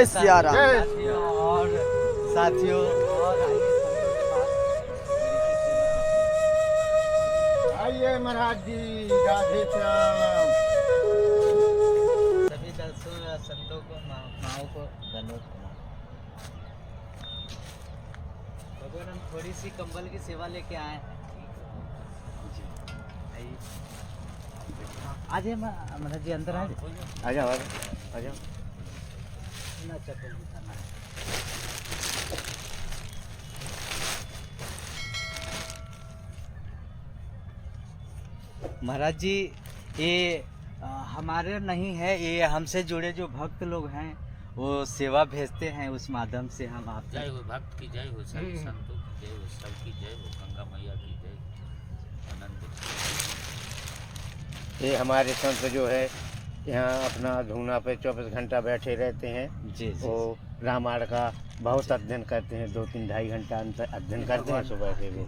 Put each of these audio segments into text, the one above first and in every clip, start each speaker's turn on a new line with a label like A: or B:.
A: जय सिया राम।
B: और साथियों
C: आइए महाराज जी, राधे श्याम।
B: सभी दर्शकों या संतों को माओ को धन्यवाद। भगवान हम थोड़ी सी कंबल की सेवा लेके आए हैं जी। आइए आ जाइए महाराज जी, अंदर आ जाइए।
C: आ जाओ आ जाओ।
B: ना चप्पल दिखाना है। महाराज जी ये हमारे नहीं है, ये हमसे जुड़े जो भक्त लोग हैं वो सेवा भेजते हैं, उस माध्यम से हम आप
D: जय हो भक्त की जय हो, सभी संतों की जय हो, सबकी जय हो, गंगा मैया की जय। आनंद
C: ये हमारे संत जो है यहाँ अपना धूना पे 24 घंटा बैठे रहते हैं।
B: जी जी।
C: वो रामायण का बहुत अध्ययन करते हैं, 2-3-2.5 घंटा अध्ययन करते हैं सुबह के वो।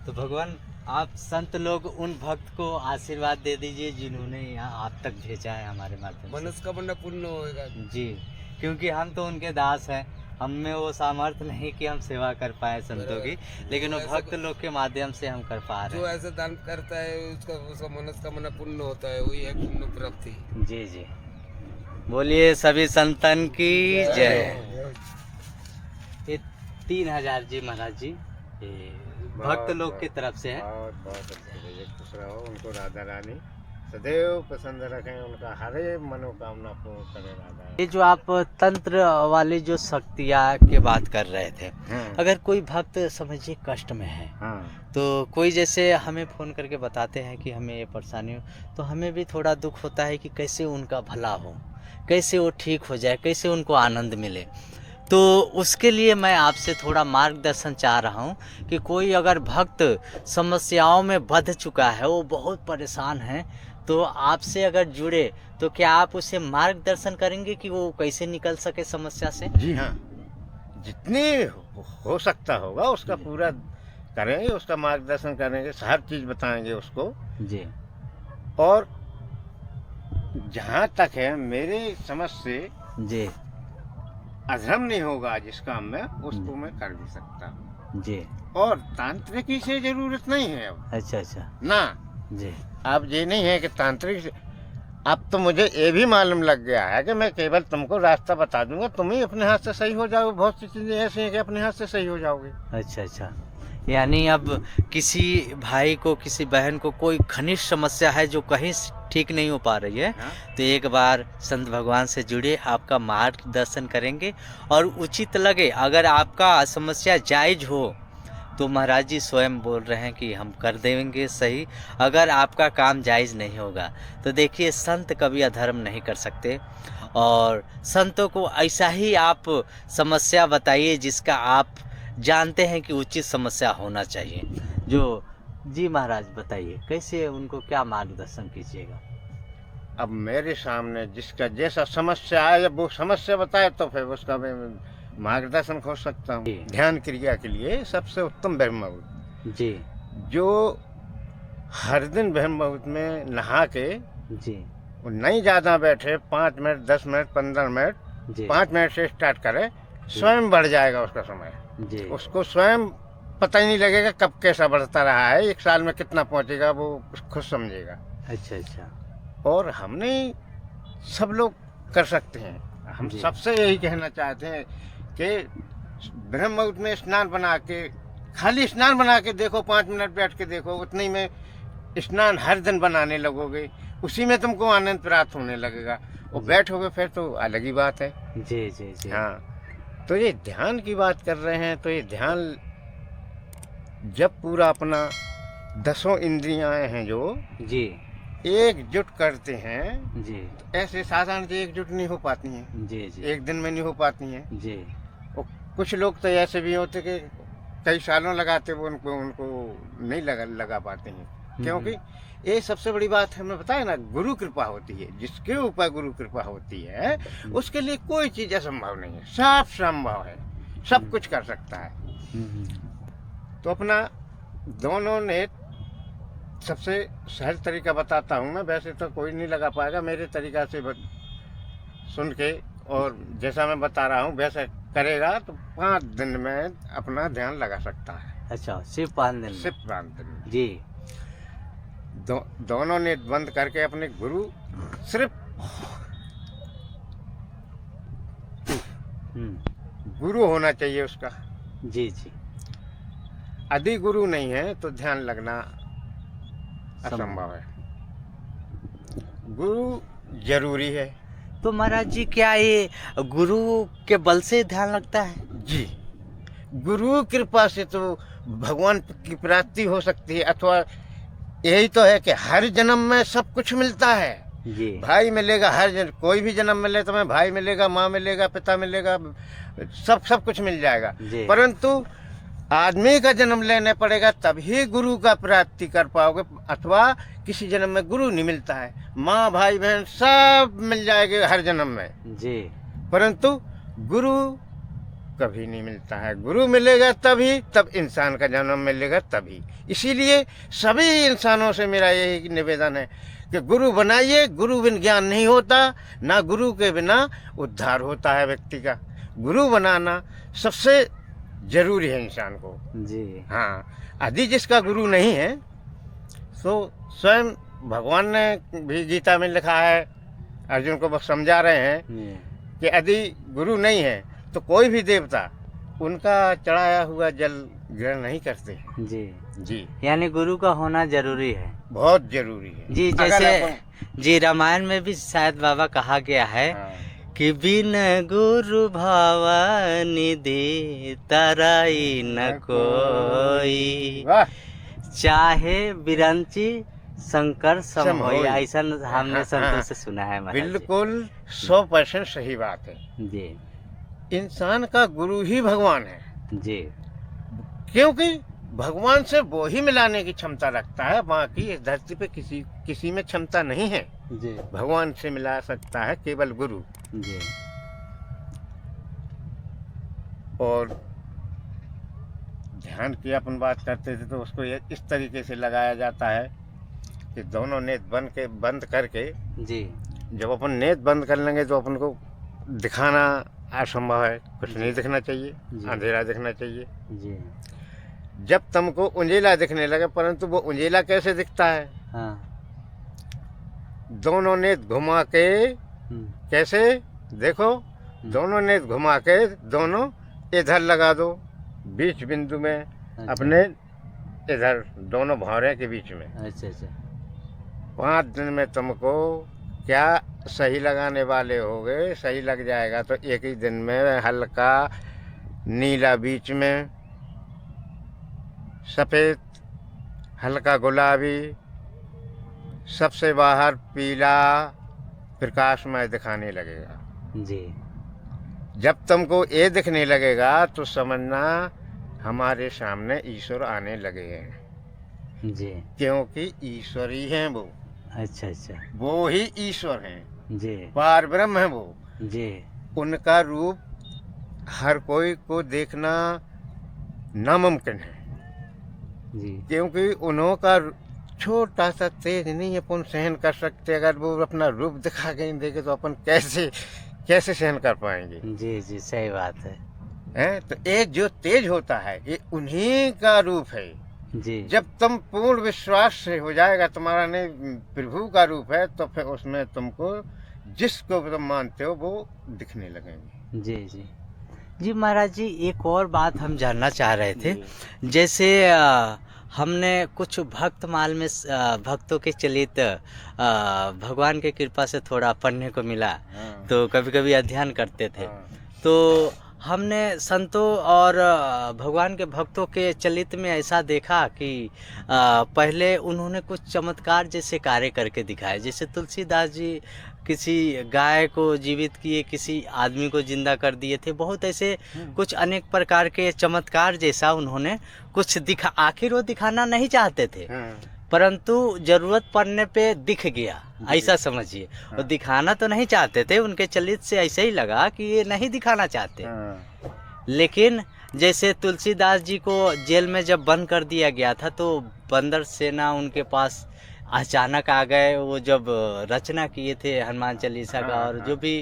B: तो भगवान आप संत लोग उन भक्त को आशीर्वाद दे दीजिए जिन्होंने यहाँ आप तक भेजा है हमारे माध्यम से।
A: मनस्कामना पूर्ण होएगा
B: जी, क्योंकि हम तो उनके दास हैं, हम में वो सामर्थ्य नहीं कि हम सेवा कर पाए संतों की, लेकिन वो भक्त लोग के माध्यम से हम कर पा रहे
A: जो
B: हैं।
A: ऐसा दान करता है उसका मनस्कामना पूर्ण होता है, वही है पुण्य प्राप्ति।
B: जी जी, बोलिए सभी संतन की जय। ये 3000 जी महाराज जी, ये भक्त लोग की तरफ से है।
C: बहुत बहुत अच्छे भैया, खुश रहो, उनको राधा रानी सदैव पसंद रखें, उनका हर एक मनोकामना पूर्ण करे राधा रानी।
B: ये जो आप तंत्र वाली जो शक्तियाँ की बात कर रहे थे, अगर कोई भक्त समझिए कष्ट में है तो कोई जैसे हमें फ़ोन करके बताते हैं कि हमें ये परेशानी हो, तो हमें भी थोड़ा दुख होता है कि कैसे उनका भला हो, कैसे वो ठीक हो जाए, कैसे उनको आनंद मिले। तो उसके लिए मैं आपसे थोड़ा मार्गदर्शन चाह रहा हूँ कि कोई अगर भक्त समस्याओं में बंध चुका है, वो बहुत परेशान है, तो आपसे अगर जुड़े तो क्या आप उसे मार्गदर्शन करेंगे कि वो कैसे निकल सके समस्या से?
C: जी हाँ, जितनी हो सकता होगा उसका पूरा करेंगे, उसका मार्गदर्शन करेंगे, हर चीज़ बताएंगे उसको।
B: जी।
C: और जहाँ तक है मेरे समझ से
B: जी
C: अधर्म नहीं होगा जिस काम में, उसको मैं कर भी सकता हूँ।
B: जी।
C: और तांत्रिकी से जरूरत नहीं है अब
B: अच्छा अच्छा।
C: ना।
B: जी
C: अब ये नहीं है कि तांत्रिक से, अब तो मुझे ये भी मालूम लग गया है कि मैं केवल तुमको रास्ता बता दूंगा, तुम ही अपने हाथ से सही हो जाओगे। बहुत सी चीजें ऐसी हैं कि अपने हाथ से सही हो जाओगे।
B: अच्छा अच्छा, यानी अब किसी भाई को, किसी बहन को कोई घनिष्ठ समस्या है जो कहीं ठीक नहीं हो पा रही है,
C: हाँ?
B: तो एक बार संत भगवान से जुड़े, आपका मार्गदर्शन करेंगे और उचित लगे, अगर आपका समस्या जायज हो तो महाराज जी स्वयं बोल रहे हैं कि हम कर देंगे सही। अगर आपका काम जायज़ नहीं होगा तो देखिए, संत कभी अधर्म नहीं कर सकते, और संतों को ऐसा ही आप समस्या बताइए जिसका आप जानते हैं कि उचित समस्या होना चाहिए। जो जी महाराज बताइए, कैसे उनको क्या मार्गदर्शन कीजिएगा?
C: अब मेरे सामने जिसका जैसा समस्या आए, जब वो समस्या बताए तो फिर उसका मैं मार्गदर्शन खोज सकता हूँ। ध्यान क्रिया के लिए सबसे उत्तम ब्रह्म मुहूर्त,
B: जी,
C: जो हर दिन ब्रह्म मुहूर्त में नहा के
B: जी,
C: वो नहीं ज़्यादा बैठे, 5 मिनट 10 मिनट 15 मिनट,
B: जी,
C: 5 मिनट से स्टार्ट करे, स्वयं बढ़ जाएगा उसका समय।
B: जी,
C: उसको स्वयं पता ही नहीं लगेगा कब कैसा बढ़ता रहा है, 1 साल में कितना पहुंचेगा वो खुद समझेगा।
B: अच्छा अच्छा।
C: और हमने सब लोग कर सकते हैं। हम
B: जी।
C: सबसे यही कहना चाहते हैं कि ब्रह्म मुहूर्त में स्नान बना के, खाली स्नान बना के देखो, 5 मिनट बैठ के देखो, उतने में स्नान हर दिन बनाने लगोगे, उसी में तुमको आनंद प्राप्त होने लगेगा। और बैठोगे फिर तो अलग ही बात है।
B: जी जी जी।
C: हाँ, तो ये ध्यान की बात कर रहे हैं, तो ये ध्यान जब पूरा अपना 10 इंद्रियां हैं जो
B: जी
C: एकजुट करते हैं,
B: जी
C: तो ऐसे साधारण से एकजुट नहीं हो पाती हैं,
B: जी जी
C: एक दिन में नहीं हो पाती हैं।
B: जी।
C: और कुछ लोग तो ऐसे भी होते कि कई सालों लगाते वो उनको नहीं लगा पाते हैं, क्योंकि ये सबसे बड़ी बात है, हमें बताया ना, गुरु कृपा होती है। जिसके ऊपर गुरु कृपा होती है उसके लिए कोई चीज असंभव नहीं है, सब संभव है, सब कुछ कर सकता है। तो अपना दोनों ने सबसे सहज तरीका बताता हूँ मैं, वैसे तो कोई नहीं लगा पाएगा, मेरे तरीका से सुन के और जैसा मैं बता रहा हूँ वैसा करेगा तो 5 दिन में अपना ध्यान लगा सकता है।
B: अच्छा, सिर्फ 5 दिन में?
C: सिर्फ 5 दिन में
B: जी।
C: दोनों ने बंद करके अपने गुरु सिर्फ गुरु होना चाहिए उसका।
B: जी जी।
C: यदि गुरु नहीं है तो ध्यान लगना असंभव है। गुरु जरूरी है।
B: तो महाराज जी क्या ये गुरु के बल से ध्यान लगता है?
C: जी, गुरु कृपा से तो भगवान की प्राप्ति हो सकती है, अथवा यही तो है कि हर जन्म में सब कुछ मिलता है।
B: जी।
C: भाई मिलेगा, हर जन्म कोई भी जन्म मिले तो मैं भाई मिलेगा, माँ मिलेगा, पिता मिलेगा, सब कुछ मिल जाएगा। परंतु आदमी का जन्म लेने पड़ेगा तभी गुरु का प्राप्ति कर पाओगे, अथवा किसी जन्म में गुरु नहीं मिलता है। माँ भाई बहन सब मिल जाएंगे हर जन्म में
B: जी,
C: परंतु गुरु कभी नहीं मिलता है। गुरु मिलेगा तभी, तब इंसान का जन्म मिलेगा तभी। इसीलिए सभी इंसानों से मेरा यही निवेदन है कि गुरु बनाइए। गुरु बिन ज्ञान नहीं होता, ना गुरु के बिना उद्धार होता है व्यक्ति का। गुरु बनाना सबसे जरूरी है इंसान को।
B: जी।
C: हाँ, यदि जिसका गुरु नहीं है तो स्वयं भगवान ने भी गीता में लिखा है, अर्जुन को बस समझा रहे हैं कि यदि गुरु नहीं है तो कोई भी देवता उनका चढ़ाया हुआ जल ग्रहण नहीं करते।
B: जी
C: जी,
B: यानी गुरु का होना जरूरी है, बहुत
C: जरूरी है।
B: जी। जैसे जी रामायण में भी शायद बाबा कहा गया है कि बिन गुरु भवानिधि तराई न कोई, चाहे बिरंची शंकर सम होई। ऐसा हमने संतों से सुना है महाराज।
C: बिल्कुल 100% सही बात है
B: जी।
C: इंसान का गुरु ही भगवान है
B: जी,
C: क्योंकि भगवान से वो ही मिलाने की क्षमता रखता है। बाकी इस धरती पे किसी में क्षमता नहीं है
B: जी।
C: भगवान से मिला सकता है केवल गुरु
B: जी।
C: और ध्यान की अपन बात करते थे तो उसको इस तरीके से लगाया जाता है कि दोनों नेत्र बंद करके
B: जी।
C: जब अपन नेत्र बंद कर लेंगे तो अपन को दिखाना असंभव है, कुछ नहीं दिखना चाहिए, अंधेरा दिखना चाहिए
B: जी।
C: जब तुमको उंजेला दिखने लगे, परंतु वो उंजेला कैसे दिखता है? दोनों नेत्र घुमा के, कैसे देखो, दोनों नेत्र घुमा के दोनों इधर लगा दो, बीच बिंदु में अपने इधर दोनों भौरे के बीच में।
B: अच्छा अच्छा।
C: 5 दिन में तुमको क्या सही लगाने वाले होगे, सही लग जाएगा तो एक ही दिन में हल्का नीला बीच में, सफ़ेद, हल्का गुलाबी, सबसे बाहर पीला प्रकाशमय दिखाने लगेगा
B: जी।
C: जब तुमको ये दिखने लगेगा तो समझना हमारे सामने ईश्वर आने लगे हैं
B: जी,
C: क्योंकि ईश्वर ही हैं वो।
B: अच्छा अच्छा।
C: वो ही ईश्वर हैं
B: जी,
C: पार ब्रह्म है वो
B: जी।
C: उनका रूप हर कोई को देखना नामुमकिन है
B: जी,
C: क्योंकि उन्हों का छोटा सा तेज नहीं अपन सहन कर सकते। अगर वो अपना रूप दिखा के नहीं देखे तो अपन कैसे सहन कर पाएंगे?
B: जी जी, सही बात है।
C: हैं? तो ये जो तेज होता है ये उन्हीं का रूप है
B: जी।
C: जब तुम पूर्ण विश्वास से हो जाएगा तुम्हारा नहीं प्रभु का रूप है तो फिर उसमें तुमको जिसको तुम मानते हो वो दिखने लगेंगे।
B: जी जी जी। महाराज जी एक और बात हम जानना चाह रहे थे, जैसे हमने कुछ भक्तमाल में भक्तों के चलित भगवान की कृपा से थोड़ा पढ़ने को मिला, तो कभी कभी अध्ययन करते थे, तो हमने संतों और भगवान के भक्तों के चलित में ऐसा देखा कि पहले उन्होंने कुछ चमत्कार जैसे कार्य करके दिखाए। जैसे तुलसीदास जी किसी गाय को जीवित किए, किसी आदमी को जिंदा कर दिए थे। बहुत ऐसे कुछ अनेक प्रकार के चमत्कार जैसा उन्होंने कुछ दिखा। आखिर वो दिखाना नहीं चाहते थे, परंतु जरूरत पड़ने पे दिख गया, ऐसा समझिए। वो दिखाना तो नहीं चाहते थे, उनके चलित से ऐसे ही लगा कि ये नहीं दिखाना चाहते। लेकिन जैसे तुलसीदास जी को जेल में जब बंद कर दिया गया था तो बंदर सेना उनके पास अचानक आ गए। वो जब रचना किए थे हनुमान चालीसा का, और जो भी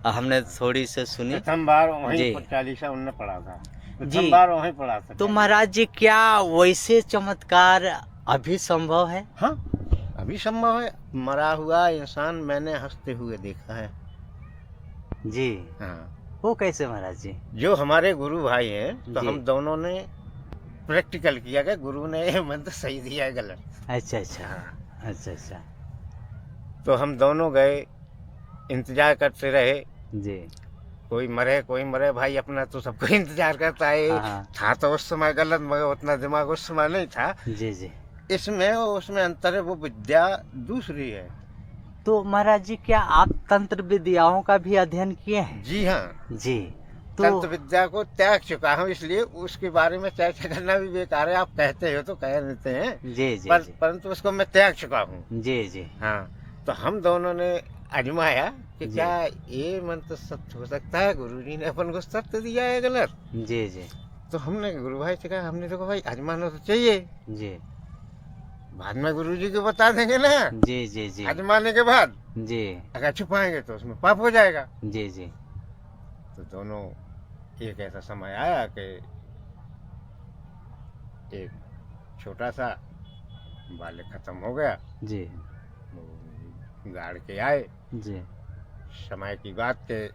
B: हमने थोड़ी से सुनी,
C: प्रथम बार वहीं
B: जी।
C: चालीसा उन्होंने पढ़ा था,
B: जी।
C: प्रथम बार वहीं पढ़ा था।
B: तो महाराज जी क्या वैसे चमत्कार अभी संभव है?
C: हाँ, अभी संभव है। मरा हुआ इंसान मैंने हंसते हुए देखा है।
B: जी।
C: हाँ,
B: वो कैसे महाराज जी?
C: जो हमारे गुरु भाई हैं, तो
B: जी।
C: हम दोनों ने प्रैक्टिकल किया कि गुरु ने ये मंत्र सही दिया है गलत।
B: अच्छा अच्छा।
C: हाँ,
B: अच्छा अच्छा।
C: तो हम दोनों गए, इंतजार करते रहे।
B: जी।
C: कोई मरे भाई, अपना तो सबको इंतजार करता है।
B: हाँ।
C: था तो उस समय गलत, मगर उतना दिमाग उस समय नहीं था।
B: जी जी।
C: इसमें और उसमें अंतर है, वो विद्या दूसरी है।
B: तो महाराज जी क्या आप तंत्र विद्याओं का भी अध्ययन किए हैं?
C: जी हाँ,
B: जी। तो
C: तंत्र विद्या को त्याग चुका हूँ, इसलिए उसके बारे में चर्चा करना भी बेकार है। आप कहते हो तो कह देते हैं,
B: जी जी जी।
C: परंतु उसको मैं त्याग चुका हूँ।
B: जी जी।
C: हाँ, तो हम दोनों ने आजमाया कि
B: जी।
C: क्या ये मंत्र सत्य हो सकता है, गुरुजी ने अपन को सत्य दिया है गलत।
B: जी जी।
C: तो हमने गुरु भाई से कहा, हमने तो कहा भाई आजमाना तो चाहिए,
B: जी
C: बाद में गुरुजी को बता देंगे ना।
B: जी जी जी।
C: आजमाने के बाद
B: जी
C: अगर छुपाएंगे तो उसमें पाप हो जाएगा।
B: जी जी।
C: तो दोनों, एक ऐसा समय आया कि एक छोटा सा बालक खत्म हो गया,
B: जी
C: वो गाड़ के आए।
B: जी।
C: समय की बात के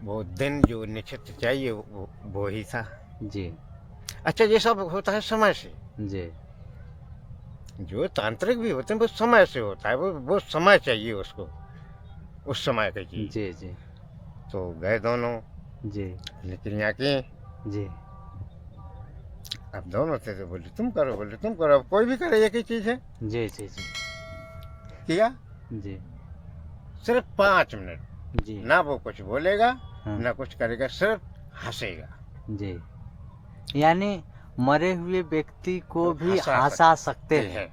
C: वो दिन जो निश्चित चाहिए वो ही था।
B: जी
C: अच्छा, ये सब होता है समय से।
B: जी।
C: जो तांत्रिक भी होते हैं वो समय से होता है, वो समय चाहिए उसको, उस समय की चीज।
B: जी जी
C: तो गए दोनों,
B: जी
C: लेकिन यहाँ की
B: जी।
C: अब दोनों थे तो बोले तुम करो, बोले तुम करो, अब कोई भी करे, एक ही चीज है।
B: जी जी जी
C: किया
B: जी
C: सिर्फ 5 मिनट,
B: जी।
C: ना वो कुछ बोलेगा
B: हाँ।
C: ना कुछ करेगा, सिर्फ हंसेगा।
B: जी। यानी मरे हुए व्यक्ति को भी
C: हंसा
B: हंसा सकते हैं।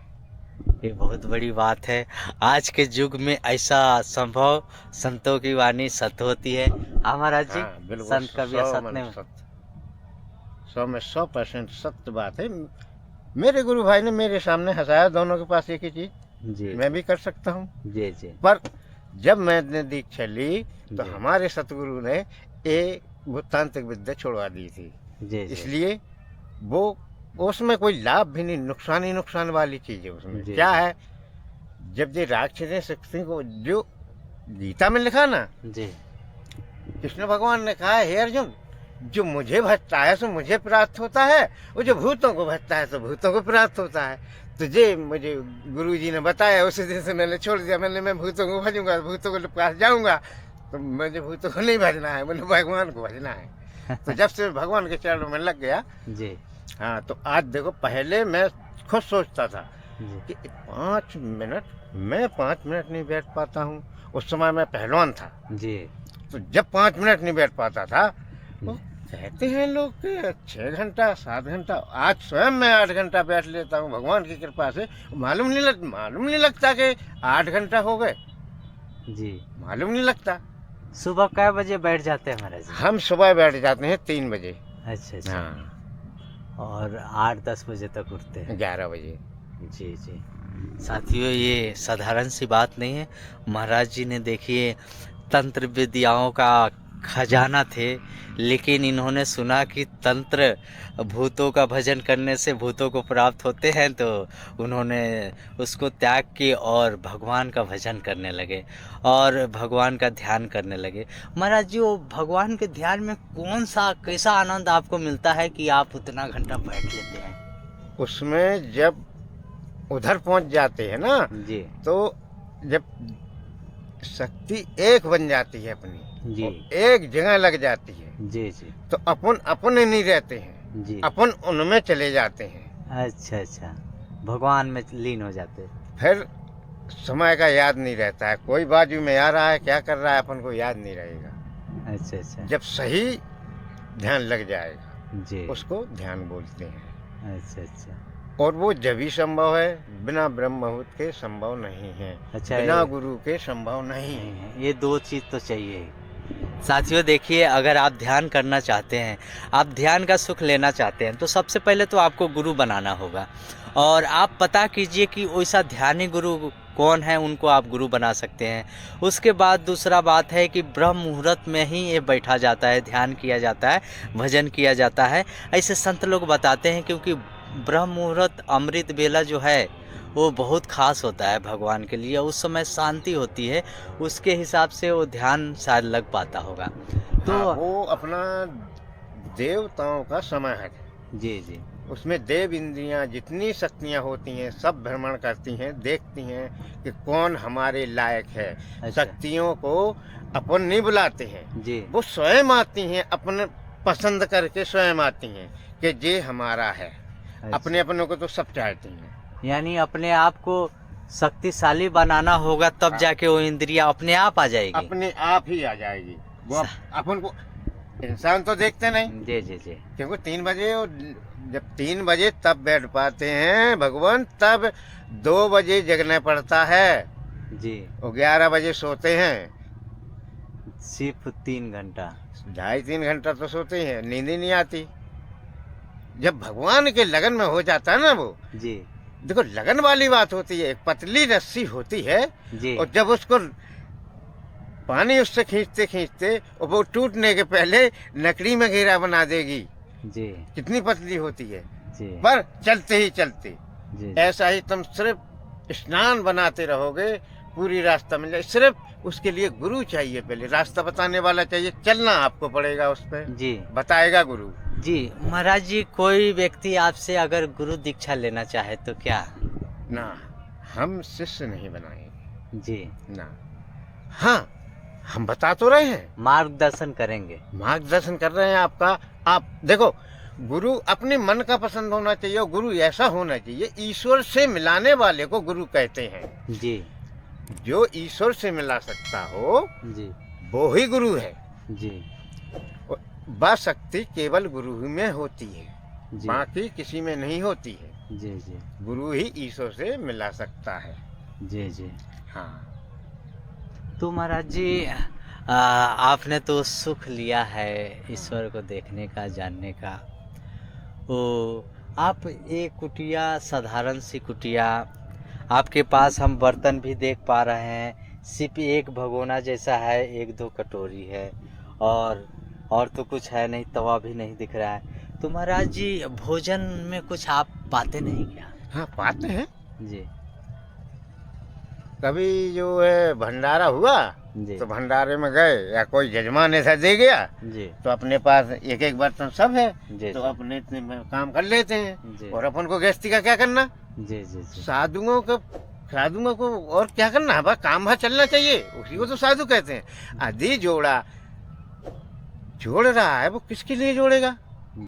B: ये बहुत बड़ी बात है। आज के युग में ऐसा संभव, संतों की वाणी सत्य होती है। हमारा जी
C: हाँ, बिल्कुल,
B: संत कभी
C: 100
B: असत
C: में
B: नहीं।
C: 100 में 100% सत्य बात है। मेरे गुरु भाई ने मेरे सामने हंसाया, दोनों के पास एक ही चीज,
B: जी
C: मैं भी कर सकता हूँ।
B: जी जी
C: पर जब मैंने दीक्षा ली तो
B: जी।
C: हमारे सतगुरु ने वो तांत्रिक विद्या छोड़वा दी थी।
B: जी जी।
C: इसलिए वो उसमें कोई लाभ भी नहीं, नुकसान ही नुकसान वाली चीज है उसमें।
B: जी,
C: क्या
B: जी।
C: है, जब ये राक्षस शक्ति को, जो गीता में लिखा ना,
B: जी
C: कृष्ण भगवान ने कहा है, हे अर्जुन, जो मुझे भजता है सो मुझे प्राप्त होता है, वो जो भूतों को भजता है तो भूतों को प्राप्त होता है। तो ये मुझे गुरुजी ने बताया, उसी दिन से मैंने छोड़ दिया। मैं भूतों को भजूंगा, भूतों के पास जाऊंगा, तो मुझे भूतों को नहीं भजना है, मुझे भगवान को भजना है। तो जब से भगवान के चरणों में लग गया,
B: जी
C: हाँ, तो आज देखो, पहले मैं खुद सोचता था
B: जी
C: कि 5 मिनट, मैं 5 मिनट नहीं बैठ पाता हूँ। उस समय मैं पहलवान था,
B: जी।
C: तो जब 5 मिनट नहीं बैठ पाता था, तो कहते हैं लोग कि 6 घंटा 7 घंटा, आज स्वयं मैं 8 घंटा बैठ लेता हूँ भगवान की कृपा से। मालूम नहीं लगता कि 8 घंटा हो गए,
B: जी।
C: मालूम नहीं लगता।
B: सुबह कै बजे बैठ जाते हैं महाराज जी?
C: हम सुबह बैठ जाते हैं 3 बजे।
B: अच्छा अच्छा।
C: हाँ,
B: और 8-10 बजे तक उठते हैं?
C: 11 बजे।
B: जी जी। साथियों, ये साधारण सी बात नहीं है। महाराज जी ने देखिए तंत्र विद्याओं का खजाना थे, लेकिन इन्होंने सुना कि तंत्र भूतों का भजन करने से भूतों को प्राप्त होते हैं, तो उन्होंने उसको त्याग के और भगवान का भजन करने लगे और भगवान का ध्यान करने लगे। महाराज जी, वो भगवान के ध्यान में कौन सा कैसा आनंद आपको मिलता है कि आप उतना घंटा बैठ लेते हैं?
C: उसमें जब उधर पहुंच जाते हैं ना,
B: जी
C: तो जब शक्ति एक बन जाती है अपनी,
B: जी
C: एक जगह लग जाती है,
B: जी जी
C: तो अपन अपने नहीं रहते हैं,
B: जी।
C: अपन उनमें चले जाते हैं।
B: अच्छा अच्छा, भगवान में लीन हो जाते हैं।
C: फिर समय का याद नहीं रहता है, कोई बाजू में आ रहा है, क्या कर रहा है, अपन को याद नहीं रहेगा।
B: अच्छा अच्छा।
C: जब सही ध्यान लग जाएगा,
B: जी।
C: उसको ध्यान बोलते हैं।
B: अच्छा अच्छा।
C: और वो जब ही संभव है, बिना ब्रह्म मुहूर्त के संभव नहीं है।
B: अच्छा,
C: बिना
B: ये
C: गुरु के संभव नहीं है।
B: नहीं है, ये दो चीज़ तो चाहिए ही। साथियों देखिए, अगर आप ध्यान करना चाहते हैं, आप ध्यान का सुख लेना चाहते हैं, तो सबसे पहले तो आपको गुरु बनाना होगा। और आप पता कीजिए कि वैसा ध्यानी गुरु कौन है, उनको आप गुरु बना सकते हैं। उसके बाद दूसरा बात है कि ब्रह्म मुहूर्त में ही ये बैठा जाता है, ध्यान किया जाता है, भजन किया जाता है, ऐसे संत लोग बताते हैं। क्योंकि ब्रह्म मुहूर्त अमृत बेला जो है वो बहुत खास होता है भगवान के लिए, उस समय शांति होती है, उसके हिसाब से वो ध्यान शायद लग पाता होगा। तो
C: हाँ, वो अपना देवताओं का समय है।
B: जी जी
C: उसमें देव इंद्रियां जितनी शक्तियां होती हैं सब भ्रमण करती हैं, देखती हैं कि कौन हमारे लायक है।
B: अच्छा।
C: शक्तियों को अपन नहीं बुलाते हैं,
B: जी
C: वो स्वयं आती हैं, अपने पसंद करके स्वयं आती हैं कि ये हमारा है।
B: अच्छा।
C: अपने अपनों को तो सब चाहती हैं।
B: यानी अपने आप को शक्तिशाली बनाना होगा, तब जाके वो इंद्रियां अपने आप आ जाएगी।
C: अपने आप ही आ जाएगी। वो अपन को इंसान तो देखते नहीं,
B: जी जी जी
C: क्योंकि 3 बजे, और जब 3 बजे तब बैठ पाते हैं भगवान, तब 2 बजे जगना पड़ता है।
B: जी।
C: वो 11 बजे सोते हैं,
B: सिर्फ 3 घंटा।
C: 2.5-3 घंटा तो सोते हैं, नींद ही नहीं आती। जब भगवान के लगन में हो जाता है ना वो,
B: जी
C: देखो लगन वाली बात होती है। एक पतली रस्सी होती है,
B: जी
C: और जब उसको पानी उससे खींचते खींचते और वो टूटने के पहले लकड़ी में घेरा बना देगी।
B: जी
C: कितनी पतली होती है,
B: जी
C: पर चलते ही चलते।
B: जी
C: ऐसा ही तुम सिर्फ स्नान बनाते रहोगे, पूरी रास्ता मिल जाए। सिर्फ उसके लिए गुरु चाहिए, पहले रास्ता बताने वाला चाहिए, चलना आपको पड़ेगा उस पर,
B: जी
C: बताएगा गुरु।
B: जी। महाराज जी, कोई व्यक्ति आपसे अगर गुरु दीक्षा लेना चाहे तो क्या?
C: ना, हम शिष्य नहीं बनाएंगे
B: जी।
C: ना। हाँ, हम बता तो रहे हैं,
B: मार्गदर्शन करेंगे।
C: मार्गदर्शन कर रहे हैं आपका। आप देखो, गुरु अपने मन का पसंद होना चाहिए, और गुरु ऐसा होना चाहिए, ईश्वर से मिलाने वाले को गुरु कहते हैं।
B: जी
C: जो ईश्वर से मिला सकता हो
B: जी
C: वो ही गुरु है।
B: जी
C: वह शक्ति केवल गुरु ही में होती है,
B: जी
C: बाकी किसी में नहीं होती है।
B: जी जी
C: गुरु ही ईश्वर से मिला सकता है।
B: जी जी।
C: हाँ,
B: तो महाराज जी, आपने तो सुख लिया है ईश्वर को देखने का, जानने का। तो आप एक कुटिया, साधारण सी कुटिया, आपके पास हम बर्तन भी देख पा रहे हैं, सिर्फ एक भगोना जैसा है, 1-2 कटोरी है, और तो कुछ है नहीं, तवा भी नहीं दिख रहा है। तो महाराज जी, भोजन में कुछ आप पाते नहीं क्या?
C: हाँ पाते हैं।
B: जी
C: कभी जो है भंडारा हुआ
B: जी
C: तो भंडारे में गए, या कोई जजमान ऐसा दे गया,
B: जी
C: तो अपने पास 1-1 बर्तन सब है,
B: जी
C: तो अपने इतने में काम कर लेते हैं।
B: जी
C: और अपन को गृहस्थी का क्या करना?
B: जी जी जी
C: साधुओं को और क्या करना है? बस काम भर चलना चाहिए, उसी को तो साधु कहते हैं। आदि जोड़ा जोड़ रहा है, वो किसके लिए जोड़ेगा?